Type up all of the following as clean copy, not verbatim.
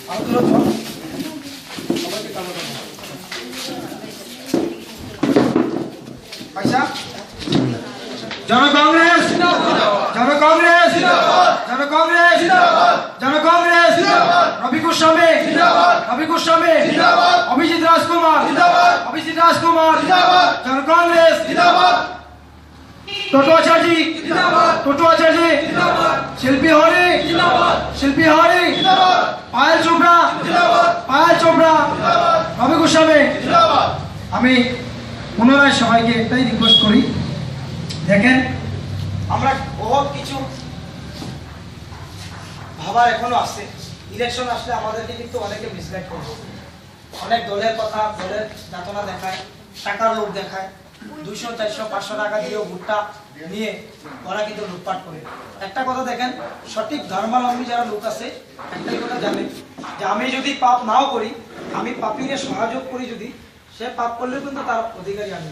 জনকংগ্রেস জনকংগ্রেস জনকংগ্রেস জনকংগ্রেস রবি গোস্বামী রবি গোস্বামী অভিজিৎ রাজকুমার অভিজিৎ রাজকুমার জনকংগ্রেস টোটো আচার্য টোটো আচার্য শিল্পী হরি শিল্পী হরি পায়েল চোপড়া পায়েল চোপড়া রবি গোস্বামী। আমি পুনরায় সবাইকে একটাই রিকোয়েস্ট করি, দেখেন আমরা বহুত কিছু ভাবার এখনো আছে। ইলেকশন আসলে আমাদেরকে কিন্তু অনেকে মিসগাইড করবে, অনেক দলের কথা দলের যাতনা দেখায়, টাকার লোক দেখায়, 200 400 500 টাকা দিয়েও ভোটটা নিয়ে ওরা কিন্তু লুটপাট করে। একটা কথা দেখেন, সঠিক ধর্মাবলম্বী যারা লোক আছে একটাই কথা জানে যে আমি যদি পাপ নাও করি, আমি পাপীকে সহযোগ করি, যদি সে পাপ করলেও কিন্তু তার অধিকারী আমি।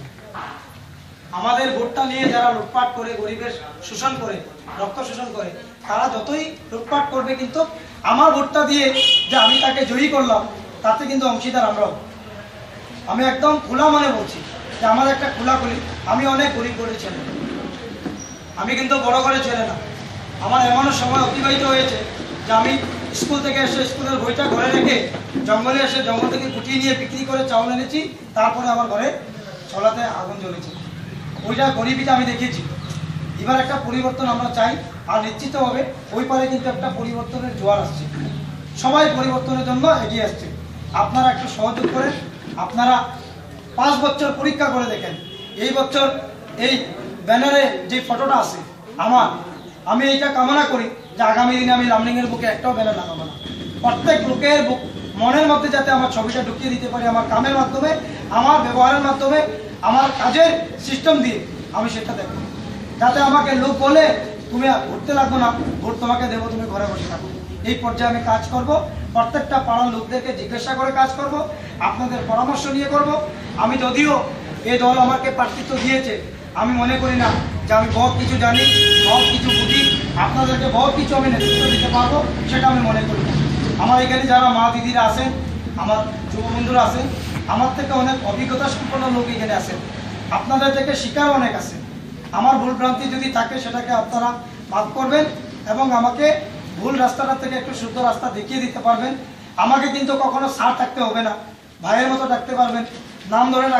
আমাদের ভোটটা নিয়ে যারা লুটপাট করে, গরিবের শোষণ করে, রক্ত শোষণ করে, তারা যতই লুটপাট করবে কিন্তু আমার ভোটটা দিয়ে যে আমি তাকে জয়ী করলাম তাতে কিন্তু অংশীদার আমরাও। আমি একদম খোলা মানে বলছি যে আমার একটা খোলাখুলি, আমি অনেক গরিব করে ছেলে, আমি কিন্তু বড় করে ছেলে না। আমার এমনও সময় অতিবাহিত হয়েছে যে আমি স্কুল থেকে এসে স্কুলের বইটা ঘরে রেখে জঙ্গলে এসে জঙ্গল থেকে কুটিয়ে নিয়ে বিক্রি করে চাউল এনেছি, তারপরে আমার ঘরে চলাতে আগুন জ্বলেছে। ওইটা গরিবিটা আমি দেখেছি। এবার একটা পরিবর্তন আমরা চাই, আর নিশ্চিতভাবে ওই পারে কিন্তু একটা পরিবর্তনের জোয়ার আসছে, সবাই পরিবর্তনের জন্য এগিয়ে আসছে। আপনারা একটু সহযোগ করেন। আপনারা 5 বছর পরীক্ষা করে দেখেন, এই বছর এই ব্যানারে যে ফটোটা আছে আমার, আমি এইটা কামনা করি যে আগামী দিনে আমি লামডিংয়ের বুকে একটাও ব্যানার লাগাবো না। প্রত্যেক লোকের মনের মধ্যে যাতে আমার ছবিটা ঢুকিয়ে দিতে পারি, আমার কামের মাধ্যমে, আমার ব্যবহারের মাধ্যমে, আমার কাজের সিস্টেম দিয়ে আমি সেটা দেখব, যাতে আমাকে লোক বলে তুমি ঘুরতে লাগবো না, ভোট তোমাকে দেবো, তুমি ঘরে বসে থাকো। এই পর্যায়ে আমি কাজ করব, প্রত্যেকটা পাড়ার লোকদেরকে জিজ্ঞাসা করে কাজ করব, আপনাদের পরামর্শ নিয়ে করব। আমি যদিও এই দল আমাকে প্রার্থিত্ব দিয়েছে, আমি মনে করি না যে আমি বহুত কিছু জানি, বহুত কিছু বুঝি, আপনাদেরকে বহুত কিছু আমি নেতৃত্ব দিতে পারবো, সেটা আমি মনে করি না। আমার এখানে যারা মা দিদিরা আছেন, আমার যুব বন্ধুরা আছেন, আমার থেকে অনেক অভিজ্ঞতা সম্পন্ন লোক এখানে আছেন, আপনাদের থেকে শিকার অনেক আছে। আমার ভুল ভ্রান্তি যদি থাকে সেটাকে আপনারা মাফ করবেন এবং আমাকে ভুল রাস্তাটা থেকে একটু শুদ্ধ রাস্তা দেখিয়ে দিতে পারবেন। আমাকে কিন্তু কখনো স্যার থাকতে হবে না, ভাইয়ের মতো ডাকতে পারবেন, নাম ধরে রাখতে